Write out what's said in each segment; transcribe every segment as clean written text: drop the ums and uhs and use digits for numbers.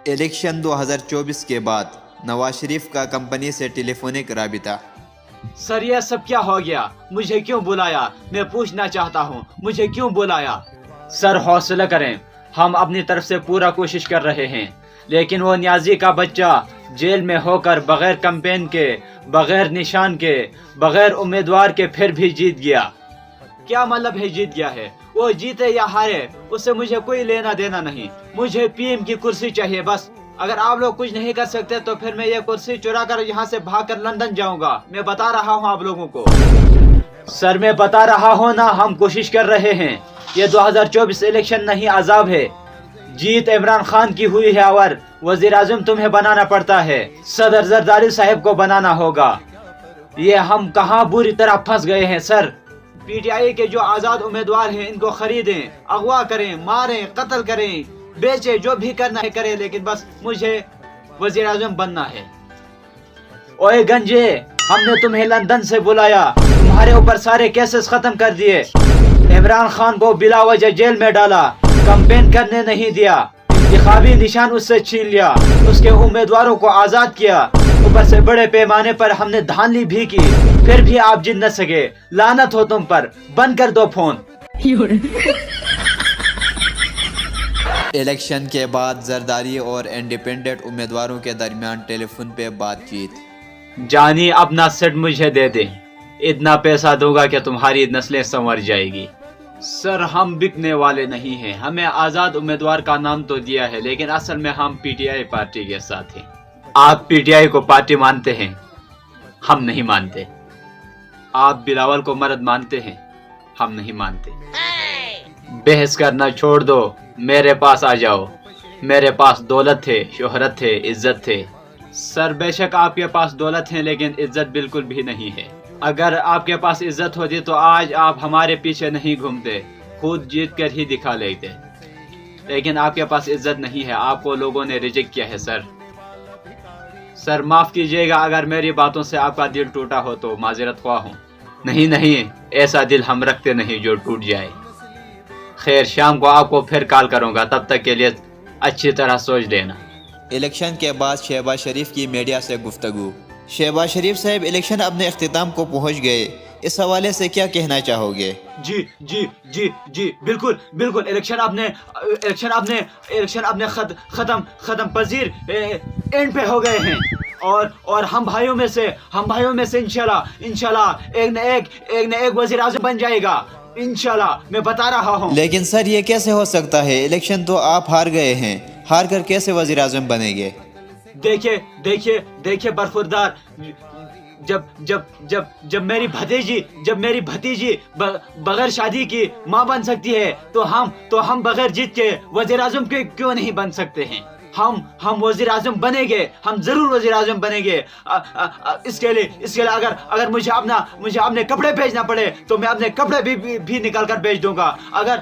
Election 2024 کے بعد نواز شریف کا کمپنی سے ٹیلی فونک رابطہ۔ سر یہ سب کیا ہو گیا؟ مجھے کیوں بلایا؟ میں پوچھنا چاہتا ہوں مجھے کیوں بلایا؟ سر حوصلہ کریں، ہم اپنی طرف سے پورا کوشش کر رہے ہیں، لیکن وہ نیازی کا بچہ جیل میں ہو کر بغیر کمپین کے، بغیر نشان کے، بغیر امیدوار کے پھر بھی جیت گیا۔ کیا مطلب ہے جیت گیا ہے؟ وہ جیتے یا ہارے اس سے مجھے کوئی لینا دینا نہیں، مجھے پی ایم کی کرسی چاہیے بس۔ اگر آپ لوگ کچھ نہیں کر سکتے تو پھر میں یہ کرسی چرا کر یہاں سے بھاگ کر لندن جاؤں گا، میں بتا رہا ہوں آپ لوگوں کو۔ سر میں بتا رہا ہوں نا، ہم کوشش کر رہے ہیں، یہ 2024 الیکشن نہیں عذاب ہے۔ جیت عمران خان کی ہوئی ہے اور وزیر اعظم تمہیں بنانا پڑتا ہے، صدر زرداری صاحب کو بنانا ہوگا۔ یہ ہم کہاں بری طرح پھنس گئے ہیں سر۔ پی ٹی آئی کے جو آزاد امیدوار ہیں ان کو خریدیں، اغوا کریں، ماریں، قتل کریں، بیچیں، جو بھی کرنا ہے کریں، لیکن بس مجھے وزیر اعظم بننا ہے۔ اوے گنجے، ہم نے تمہیں لندن سے بلایا، تمہارے اوپر سارے کیسز ختم کر دیے، عمران خان کو بلا وجہ جیل میں ڈالا، کمپین کرنے نہیں دیا، انتخابی نشان اس سے چھین لیا، اس کے امیدواروں کو آزاد کیا، اوپر سے بڑے پیمانے پر ہم نے دھاندلی بھی کی، پھر بھی آپ جیت نہ سکے۔ لعنت ہو تم پر، بند کر دو فون۔ الیکشن کے بعد زرداری اور انڈیپینڈنٹ امیدواروں کے درمیان ٹیلی فون پہ بات چیت۔ جانی اپنا سیٹ مجھے دے دیں، اتنا پیسہ دوں گا کہ تمہاری نسلیں سنور جائے گی۔ سر ہم بکنے والے نہیں ہیں، ہمیں آزاد امیدوار کا نام تو دیا ہے، لیکن اصل میں ہم پی ٹی آئی پارٹی کے ساتھ ہیں۔ آپ پی ٹی آئی کو پارٹی مانتے ہیں، ہم نہیں مانتے۔ آپ بلاول کو مرد مانتے ہیں، ہم نہیں مانتے۔ بحث کرنا چھوڑ دو، میرے پاس آ جاؤ۔ میرے پاس دولت ہے، شہرت ہے، عزت ہے۔ سر بے شک آپ کے پاس دولت ہے لیکن عزت بالکل بھی نہیں ہے۔ اگر آپ کے پاس عزت ہوتی تو آج آپ ہمارے پیچھے نہیں گھومتے، خود جیت کر ہی دکھا لیتے، لیکن آپ کے پاس عزت نہیں ہے، آپ کو لوگوں نے ریجیکٹ کیا ہے سر۔ سر معاف کیجیے گا اگر میری باتوں سے آپ کا دل ٹوٹا ہو تو، معذرت خواہ ہوں۔ نہیں، ایسا دل ہم رکھتے نہیں جو ٹوٹ جائے۔ خیر، شام کو آپ کو پھر کال کروں گا، تب تک کے لیے اچھی طرح سوچ لینا۔ الیکشن کے بعد شہباز شریف کی میڈیا سے گفتگو۔ شہباز شریف صاحب الیکشن اپنے اختتام کو پہنچ گئے، اس حوالے سے کیا کہنا چاہو گے؟ جی بالکل الیکشن اپنے ختم پذیر اینڈ پہ ہو گئے ہیں، اور ہم بھائیوں میں سے انشاءاللہ ایک نہ ایک وزیر اعظم بن جائے گا، انشاءاللہ، میں بتا رہا ہوں۔ لیکن سر یہ کیسے ہو سکتا ہے؟ الیکشن تو آپ ہار گئے ہیں، ہار کر کیسے وزیر اعظم بنیں گے؟ دیکھیے برخوردار، جب میری بھتیجی بغیر شادی کی ماں بن سکتی ہے تو ہم بغیر جیت کے وزیر اعظم کیوں نہیں بن سکتے ہیں؟ ہم وزیر اعظم بنیں گے، ہم ضرور وزیر اعظم بنیں گے۔ اس کے لیے اگر مجھے اپنے کپڑے بھیجنا پڑے تو میں اپنے کپڑے بھی نکال کر بھیج دوں گا۔ اگر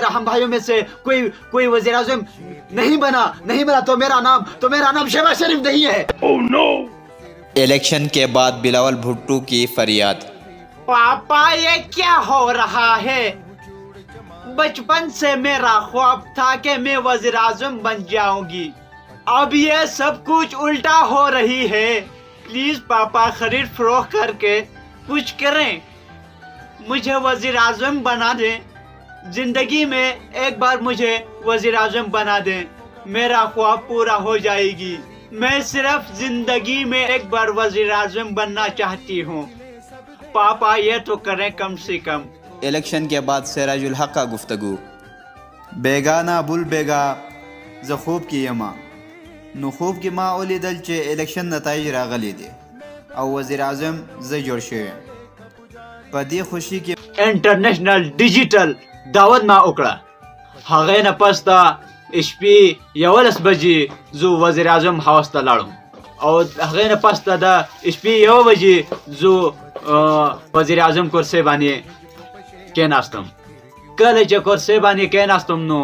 ہم بھائیوں میں سے کوئی وزیر اعظم نہیں بنا تو میرا نام شہباز شریف نہیں ہے۔ الیکشن کے بعد بلاول بھٹو کی فریاد۔ پاپا یہ کیا ہو رہا ہے؟ بچپن سے میرا خواب تھا کہ میں وزیر اعظم بن جاؤں گی، اب یہ سب کچھ الٹا ہو رہی ہے۔ پلیز پاپا خرید فروخت کر کے کچھ کریں، مجھے وزیر اعظم بنا دیں، زندگی میں ایک بار مجھے وزیر اعظم بنا دیں، میرا خواب پورا ہو جائے گی۔ میں صرف زندگی میں ایک بار وزیر اعظم بننا چاہتی ہوں، پاپا یہ تو کریں کم سے کم۔ الیکشن کے بعد سراج الحق کا گفتگو۔ بیگانہ بل بیگا زخوب کی یما نخوب کی ما اولی دل چه الیکشن نتائج راغلی دی او وزیر اعظم زی جوړ شوی په دې خوشی کې انټرنیشنل ډیجیټل دعوت ما وکړه، هغه نه پسته شپې 11 بجې زه وزیر اعظم هاوس ته لاړم، او هغه نه پسته د شپې 1 بجې زه وزیر اعظم کرسۍ باندې کېناستم۔ کله چې کرسۍ باندې کېناستم نو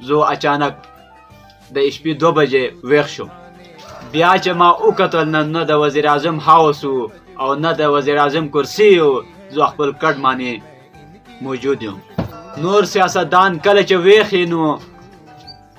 زه اچانک د شپې 2 بجې ویښ شوم، بیا چې ما وکتل نه د وزیر اعظم هاوس او نه د وزیر اعظم کرسۍ و، زه خپل کټ باندې موجود یم۔ نور سیاستدان کله چې ویښ نو